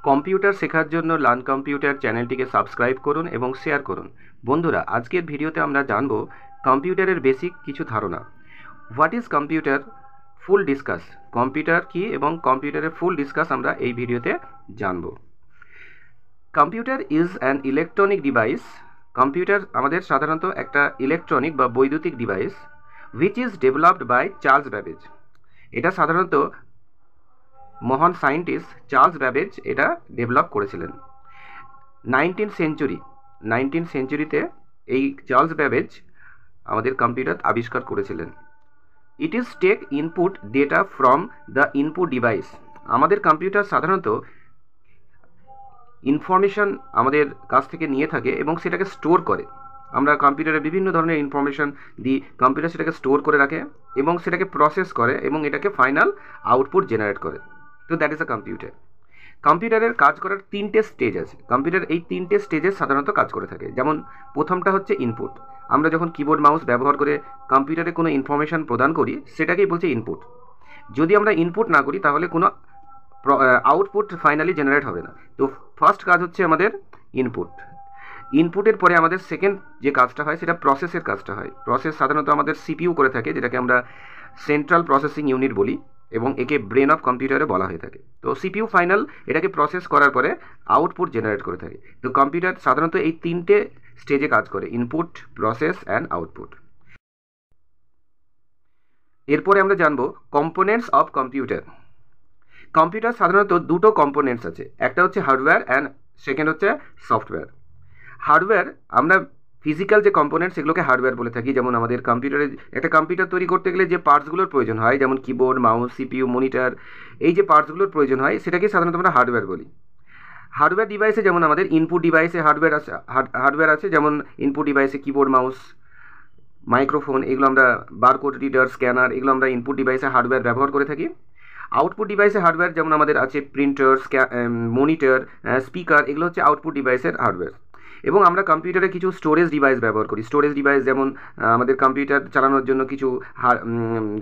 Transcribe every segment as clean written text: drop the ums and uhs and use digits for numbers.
Computer শেখার জন্য learn computer চ্যানেলটিকে সাবস্ক্রাইব করুন এবং শেয়ার করুন। বন্ধুরা, আজকের ভিডিওতে আমরা জানব কম্পিউটারের বেসিক কিছু ধারণা। What is computer full discuss. Computer কি এবং কম্পিউটারের ফুল ডিসকাস আমরা এই ভিডিওতে জানব। Computer is an electronic device. Computer আমাদের সাধারণত একটা ইলেকট্রনিক বা বৈদ্যুতিক device which is developed by Charles Babbage. এটা সাধারণত মহান সায়েন্টিস্ট চার্লস ব্যাবেজ এটা ডেভেলপ করেছিলেন। 19th সেঞ্চুরিতে এই চার্লস ব্যাবেজ আমাদের কম্পিউটার আবিষ্কার করেছিলেন। It is take input data from the input device. আমাদের কম্পিউটার সাধারণত ইনফরমেশন আমাদের কাছ থেকে নিয়ে থাকে এবং সেটাকে স্টোর করে। আমরা কম্পিউটারে বিভিন্ন ধরনের ইনফরমেশন দিই, কম্পিউটার সেটাকে স্টোর করে রাখে এবং সেটাকে প্রসেস করে এবং এটাকে ফাইনাল আউটপুট জেনারেট করে। তো দ্যাট ইজ আ কম্পিউটার। কম্পিউটারের কাজ করার 3টে স্টেজ আছে। কম্পিউটার এই 3টে স্টেজে সাধারণত কাজ করে থাকে। যেমন প্রথমটা হচ্ছে ইনপুট। আমরা যখন কিবোর্ড মাউস ব্যবহার করে কম্পিউটারে কোনো ইনফরমেশন প্রদান করি সেটাকেই বলছে ইনপুট। যদি আমরা ইনপুট না করি তাহলে কোনো আউটপুট ফাইনালি জেনারেট হবে না। তো ফার্স্ট কাজ হচ্ছে আমাদের ইনপুট। ইনপুটের পরে আমাদের সেকেন্ড যে কাজটা হয় সেটা প্রসেসের কাজটা হয়। প্রসেস সাধারণত আমাদের সিপিইউ করে থাকে, যেটাকে আমরা সেন্ট্রাল প্রসেসিং ইউনিট বলি এবং একে ব্রেন অফ কম্পিউটারে বলা হয়ে থাকে। তো সিপিইউ ফাইনাল এটাকে প্রসেস করার পরে আউটপুট জেনারেট করে থাকে। তো কম্পিউটার সাধারণত এই 3টে স্টেজে কাজ করে, ইনপুট, প্রসেস অ্যান্ড আউটপুট। এরপরে আমরা জানবো কম্পোনেন্টস অফ কম্পিউটার। কম্পিউটার সাধারণত দুটো কম্পোনেন্টস আছে, একটা হচ্ছে হার্ডওয়্যার অ্যান্ড সেকেন্ড হচ্ছে সফটওয়্যার। হার্ডওয়্যার আমরা ফিজিক্যাল যে কম্পোনেন্ট সেগুলোকে হার্ডওয়্যার বলে থাকি। যেমন আমাদের কম্পিউটারে একটা কম্পিউটার তৈরি করতে গেলে যে পার্টসগুলোর প্রয়োজন হয়, যেমন কিবোর্ড, মাউস, সিপিইউ, মনিটর, এই যে পার্টসগুলোর প্রয়োজন হয় সেটাকে সাধারণত আমরা হার্ডওয়্যার বলি। হার্ডওয়্যার ডিভাইসে যেমন আমাদের ইনপুট ডিভাইসে হার্ডওয়্যার আছে, যেমন ইনপুট ডিভাইসে কিবোর্ড, মাউস, মাইক্রোফোন, এগুলো আমরা বারকোড রিডার, স্ক্যানার, এগুলো আমরা ইনপুট ডিভাইসে হার্ডওয়্যার ব্যবহার করে থাকি। আউটপুট ডিভাইসে হার্ডওয়্যার যেমন আমাদের আছে প্রিন্টার, মনিটর, স্পিকার, এগুলো হচ্ছে আউটপুট ডিভাইসের হার্ডওয়্যার। এবং আমরা কম্পিউটারে কিছু স্টোরেজ ডিভাইস ব্যবহার করি। স্টোরেজ ডিভাইস যেমন আমাদের কম্পিউটার চালানোর জন্য কিছু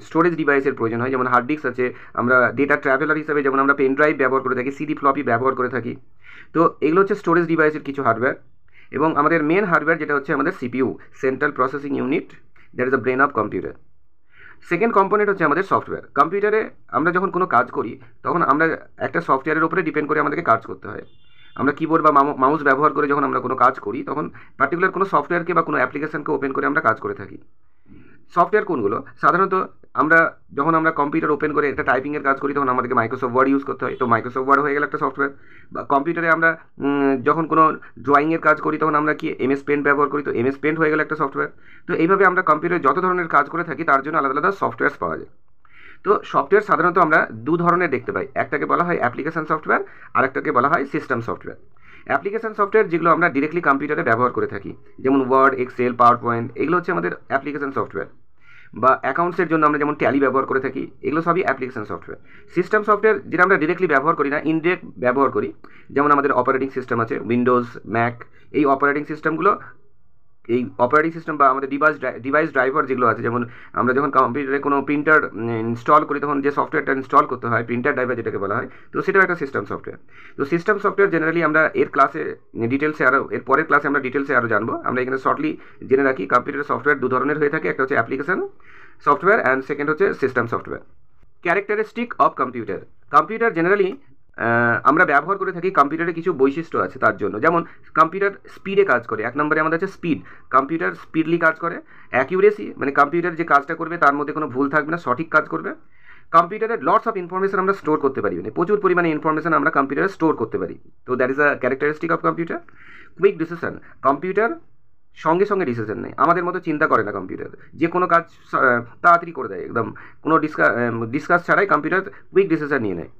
স্টোরেজ ডিভাইসের প্রয়োজন হয়, যেমন হার্ড ডিস্ক আছে। আমরা ডেটা ট্রাভেলার হিসাবে যেমন আমরা পেন ড্রাইভ ব্যবহার করে থাকি, সিডি ফ্লপি ব্যবহার করে থাকি। তো এগুলো হচ্ছে স্টোরেজ ডিভাইসের কিছু হার্ডওয়্যার। এবং আমাদের মেন হার্ডওয়্যার যেটা হচ্ছে আমাদের CPU, central processing unit, that is the brain of computer. Second component হচ্ছে আমাদের সফটওয়্যার। কম্পিউটারে আমরা যখন কোনো কাজ করি তখন আমরা একটা সফটওয়্যারের উপরে ডিপেন্ড করে আমাদেরকে কাজ করতে হয়। আমরা কিবোর্ড বা মাউস ব্যবহার করে যখন আমরা কোনো কাজ করি তখন পার্টিকুলার কোনো সফটওয়্যারকে বা কোনো অ্যাপ্লিকেশনকে ওপেন করে আমরা কাজ করে থাকি। সফটওয়্যার কোনগুলো? সাধারণত যখন আমরা কম্পিউটার ওপেন করে একটা টাইপিংয়ের কাজ করি তখন আমাদেরকে মাইক্রোসফট ওয়ার্ড ইউজ করতে হয়। তো মাইক্রোসফট ওয়ার্ড হয়ে গেল একটা সফটওয়্যার। বা কম্পিউটারে আমরা যখন কোনো ড্রয়িংয়ের কাজ করি তখন আমরা কি এমএস পেন্ট ব্যবহার করি, তো এমএস পেন্ট হয়ে গেল একটা সফটওয়্যার। তো এইভাবে আমরা কম্পিউটারে যত ধরনের কাজ করে থাকি তার জন্য আলাদা আলাদা সফটওয়্যার পাওয়া যায়। তো সফটওয়্যার সাধারণত আমরা দু ধরনের দেখতে পাই, একটাকে বলা হয় অ্যাপ্লিকেশন সফটওয়্যার আর একটাকে বলা হয় সিস্টেম সফটওয়্যার। অ্যাপ্লিকেশন সফটওয়্যার যেগুলো আমরা ডিরেক্টলি কম্পিউটারে ব্যবহার করে থাকি, যেমন ওয়ার্ড, এক্সেল, পাওয়ার পয়েন্ট, এগুলো হচ্ছে আমাদের অ্যাপ্লিকেশন সফটওয়্যার। বা অ্যাকাউন্টসের জন্য আমরা যেমন ট্যালি ব্যবহার করে থাকি, এগুলো সবই অ্যাপ্লিকেশন সফটওয়্যার। সিস্টেম সফটওয়্যার যেটা আমরা ডিরেক্টলি ব্যবহার করি না, ইনডিরেক্ট ব্যবহার করি, যেমন আমাদের অপারেটিং সিস্টেম আছে, উইন্ডোজ, ম্যাক, এই অপারেটিং সিস্টেমগুলো, এই অপারেটিং সিস্টেম বা আমাদের ডিভাইস ড্রাইভার যেগুলো আছে, যেমন আমরা যখন কম্পিউটারে কোনো প্রিন্টার ইনস্টল করি তখন যে সফটওয়্যারটা ইনস্টল করতে হয়, প্রিন্টার ড্রাইভার যেটাকে বলা হয়, তো সেটাও একটা সিস্টেম সফটওয়্যার। তো সিস্টেম সফটওয়্যার জেনারেলি আমরা এর ক্লাসে ডিটেলসে এর পরের ক্লাসে আমরা ডিটেলসে জানবো। আমরা এখানে শর্টলি জেনে রাখি কম্পিউটার সফটওয়্যার দু ধরনের হয়ে থাকে, একটা হচ্ছে অ্যাপ্লিকেশন সফটওয়্যার অ্যান্ড সেকেন্ড হচ্ছে system software. Characteristic of computer. Computer generally আমরা ব্যবহার করে থাকি, কম্পিউটারে কিছু বৈশিষ্ট্য আছে তার জন্য। যেমন কম্পিউটার স্পিডে কাজ করে, এক নম্বরে আমাদের আছে স্পিড। কম্পিউটার স্পিডলি কাজ করে। অ্যাকিউরেসি, মানে কম্পিউটার যে কাজটা করবে তার মধ্যে কোনো ভুল থাকবে না, সঠিক কাজ করবে। কম্পিউটারে লটস অফ ইনফরমেশন আমরা স্টোর করতে পারি, মানে প্রচুর পরিমাণে ইনফরমেশন আমরা কম্পিউটারে স্টোর করতে পারি। তো that is a characteristic of computer. Quick decision, computer সঙ্গে সঙ্গে ডিসিশন নেয়, আমাদের মতো চিন্তা করে না কম্পিউটার। যে কোনো কাজ তাড়াতাড়ি করে দেয়, একদম কোনো ডিসকাস ছাড়াই কম্পিউটার কুইক ডিসিশন নিয়ে নেয়।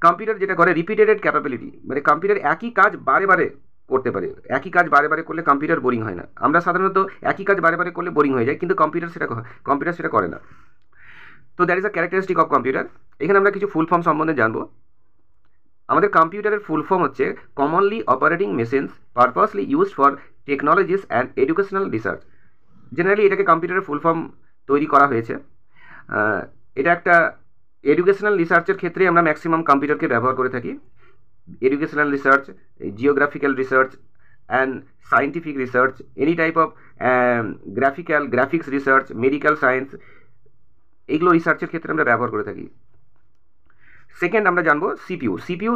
কম্পিউটার যেটা করে রিপিটেড ক্যাপাবিলিটি, মানে কম্পিউটার একই কাজ বারে বারে করতে পারে। একই কাজ বারে বারে করলে কম্পিউটার বোরিং হয় না। আমরা সাধারণত একই কাজ বারে বারে করলে বোরিং হয়ে যায়, কিন্তু কম্পিউটার সেটা করে না। তো that is a characteristic of computer. এখানে আমরা কিছু ফুল ফর্ম সম্বন্ধে জানবো। আমাদের কম্পিউটারের ফুল ফর্ম হচ্ছে commonly operating machines purposely used for technologies and educational research. Generally এটাকে কম্পিউটারের ফুল ফর্ম তৈরি করা হয়েছে। এটা একটা এডুকেশনাল রিসার্চের ক্ষেত্রে আমরা ম্যাক্সিমাম কম্পিউটারকে ব্যবহার করে থাকি। educational research, geographical research, and scientific research, any type of graphics research, medical science, এইগুলো রিসার্চের ক্ষেত্রে আমরা ব্যবহার করে থাকি। সেকেন্ড আমরা জানবো সিপিইউ। সিপিইউ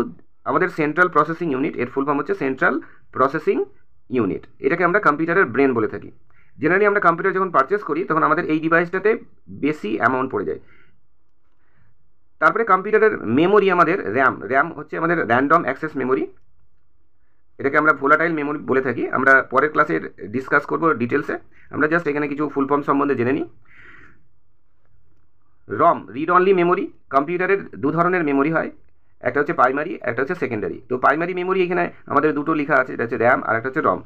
আমাদের সেন্ট্রাল প্রসেসিং ইউনিট, এর ফুল ফর্ম হচ্ছে সেন্ট্রাল প্রসেসিং ইউনিট। এটাকে আমরা কম্পিউটারের ব্রেন বলে থাকি। জেনারেলি আমরা কম্পিউটার যখন পারচেস করি তখন আমাদের এই ডিভাইসটাতে বেশি অ্যামাউন্ট পড়ে যায়। তারপরে কম্পিউটারের মেমোরি আমাদের র্যাম। র্যাম হচ্ছে আমাদের র্যান্ডম অ্যাক্সেস মেমোরি, এটাকে আমরা ভোলাটাইল মেমোরি বলে থাকি। আমরা পরের ক্লাসে ডিসকাস করব ডিটেলসে, আমরা জাস্ট এখানে কিছু ফুল ফর্ম সম্বন্ধে জেনে নিই। রম, রিড অনলি মেমোরি। কম্পিউটারের দু ধরনের মেমোরি হয়, একটা হচ্ছে প্রাইমারি, একটা হচ্ছে সেকেন্ডারি। তো প্রাইমারি মেমোরি এখানে আমাদের দুটো লেখা আছে, এটা হচ্ছে র্যাম আর একটা হচ্ছে রম।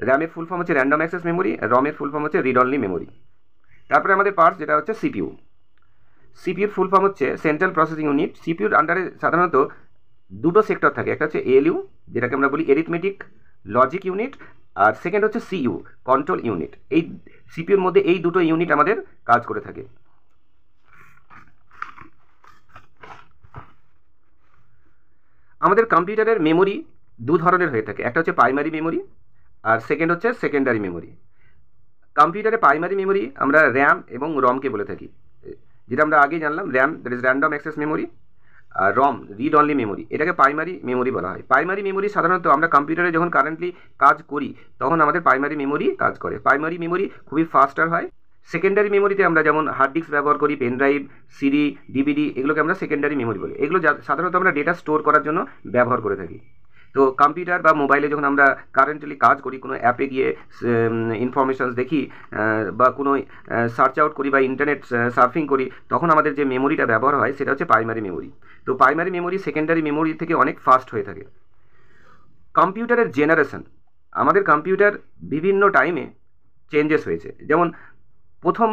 র্যামের ফুল ফর্ম হচ্ছে র্যান্ডম অ্যাক্সেস মেমোরি, রমের ফুল ফর্ম হচ্ছে রিড অনলি মেমোরি। তারপরে আমাদের পার্টস যেটা হচ্ছে সিপিইউ। সিপিইউর ফুল ফর্ম হচ্ছে সেন্ট্রাল প্রসেসিং ইউনিট। সিপিইউর আন্ডারে সাধারণত দুটো সেক্টর থাকে, একটা হচ্ছে এএলইউ যেটাকে আমরা বলি এরিথমেটিক লজিক ইউনিট, আর সেকেন্ড হচ্ছে সিইউ কন্ট্রোল ইউনিট। এই সিপিইউর মধ্যে এই দুটো ইউনিট আমাদের কাজ করে থাকে। আমাদের কম্পিউটারের মেমোরি দু ধরনের হয়ে থাকে, একটা হচ্ছে প্রাইমারি মেমোরি আর সেকেন্ড হচ্ছে সেকেন্ডারি মেমোরি। কম্পিউটারে প্রাইমারি মেমোরি আমরা র্যাম এবং রমকে বলে থাকি, যেটা আমরা আগে জানলাম। RAM that is random access memory, আর রম রিড অনলি মেমোরি, এটাকে প্রাইমারি মেমোরি বলা হয়। প্রাইমারি মেমোরি সাধারণত আমরা কম্পিউটারে যখন কারেন্টলি কাজ করি তখন আমাদের প্রাইমারি মেমোরি কাজ করে। প্রাইমারি মেমোরি খুবই ফাস্টার হয়। সেকেন্ডারি মেমোরিতে আমরা যেমন হার্ড ডিস্ক ব্যবহার করি, পেন ড্রাইভ, সিডি, ডিভিডি, এগুলোকে আমরা সেকেন্ডারি মেমোরি বলি। এগুলো সাধারণত আমরা ডেটা স্টোর করার জন্য ব্যবহার করে থাকি। তো কম্পিউটার বা মোবাইলে যখন আমরা কারেন্টলি কাজ করি, কোনো অ্যাপে গিয়ে ইনফরমেশানস দেখি বা কোনো সার্চ আউট করি বা ইন্টারনেট সার্ফিং করি, তখন আমাদের যে মেমোরিটা ব্যবহার হয় সেটা হচ্ছে প্রাইমারি মেমোরি। তো প্রাইমারি মেমোরি সেকেন্ডারি মেমোরি থেকে অনেক ফাস্ট হয়ে থাকে। কম্পিউটারের জেনারেশন, আমাদের কম্পিউটার বিভিন্ন টাইমে চেঞ্জেস হয়েছে। যেমন প্রথম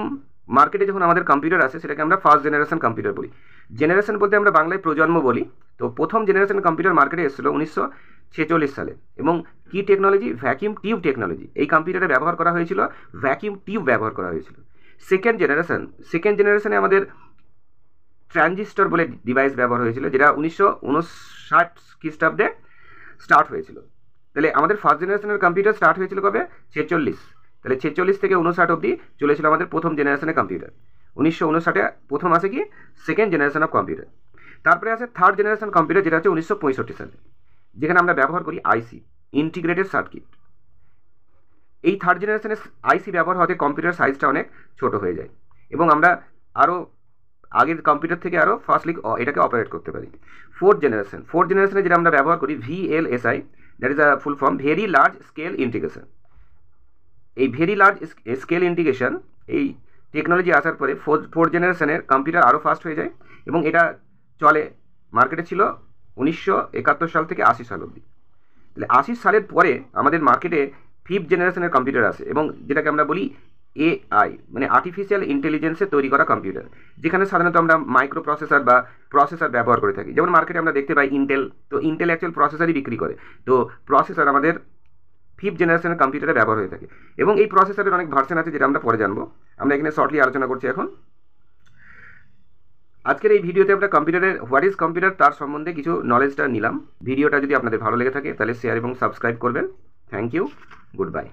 মার্কেটে যখন আমাদের কম্পিউটার আসে সেটাকে আমরা ফার্স্ট জেনারেশন কম্পিউটার বলি। জেনারেশন বলতে আমরা বাংলায় প্রজন্ম বলি। তো প্রথম জেনারেশন কম্পিউটার মার্কেটে এসেছিলো 1946 সালে, এবং কি টেকনোলজি? Vacuum tube technology. এই কম্পিউটারে ব্যবহার করা হয়েছিল, ভ্যাকিউম টিউব ব্যবহার করা হয়েছিল। সেকেন্ড জেনারেশনে আমাদের ট্রানজিস্টর বলে ডিভাইস ব্যবহার হয়েছিল, যেটা 1959 খ্রিস্টাব্দে স্টার্ট হয়েছিল। তাহলে আমাদের ফার্স্ট জেনারেশনের কম্পিউটার স্টার্ট হয়েছিল কবে? 46। তাহলে 46 থেকে 59 অবধি চলেছিল আমাদের প্রথম জেনারেশনের কম্পিউটার। 1959-এ প্রথম আসে কি সেকেন্ড জেনারেশন অফ কম্পিউটার। তারপরে আসে থার্ড জেনারেশন কম্পিউটার, যেটা হচ্ছে 1965 সালে, যেখানে আমরা ব্যবহার করি আইসি, ইন্টিগ্রেটেড সার্কিট। এই থার্ড জেনারেশনের আইসি ব্যবহার হতে কম্পিউটার সাইজটা অনেক ছোট হয়ে যায় এবং আমরা আরও আগের কম্পিউটার থেকে আরও ফাস্টলি এটাকে অপারেট করতে পারি। ফোর্থ জেনারেশনে যেটা আমরা ব্যবহার করি VLSI, that is a full form very large scale integration. এই ভেরি লার্জ স্কেল ইন্টিগ্রেশন এই টেকনোলজি আসার পরে ফোর্থ জেনারেশনের কম্পিউটার আরও ফাস্ট হয়ে যায় এবং এটা চলে, মার্কেটে ছিল 1971 সাল থেকে 80 সাল অবধি। তাহলে 80 সালের পরে আমাদের মার্কেটে ফিফথ জেনারেশনের কম্পিউটার আসে, এবং যেটাকে আমরা বলি AI, মানে আর্টিফিশিয়াল ইন্টেলিজেন্সে তৈরি করা কম্পিউটার, যেখানে সাধারণত আমরা মাইক্রো প্রসেসর বা প্রসেসর ব্যবহার করে থাকি। যেমন মার্কেটে আমরা দেখতে পাই ইন্টেল, তো ইন্টেল অ্যাকচুয়াল প্রসেসরই বিক্রি করে। তো প্রসেসর আমাদের ফিফথ জেনারেশনের কম্পিউটারে ব্যবহার হয়ে থাকে, এবং এই প্রসেসরের অনেক ভার্সন আছে যেটা আমরা পরে জানবো। আমরা এখানে শর্টলি আলোচনা করছি এখন। আজকের এই ভিডিওতে আমরা কম্পিউটারের হোয়াট ইজ কম্পিউটার তার সম্বন্ধে কিছু নলেজটা নিলাম। ভিডিওটা যদি আপনাদের ভালো লেগে থাকে তাহলে শেয়ার এবং সাবস্ক্রাইব করবেন। Thank you, good bye.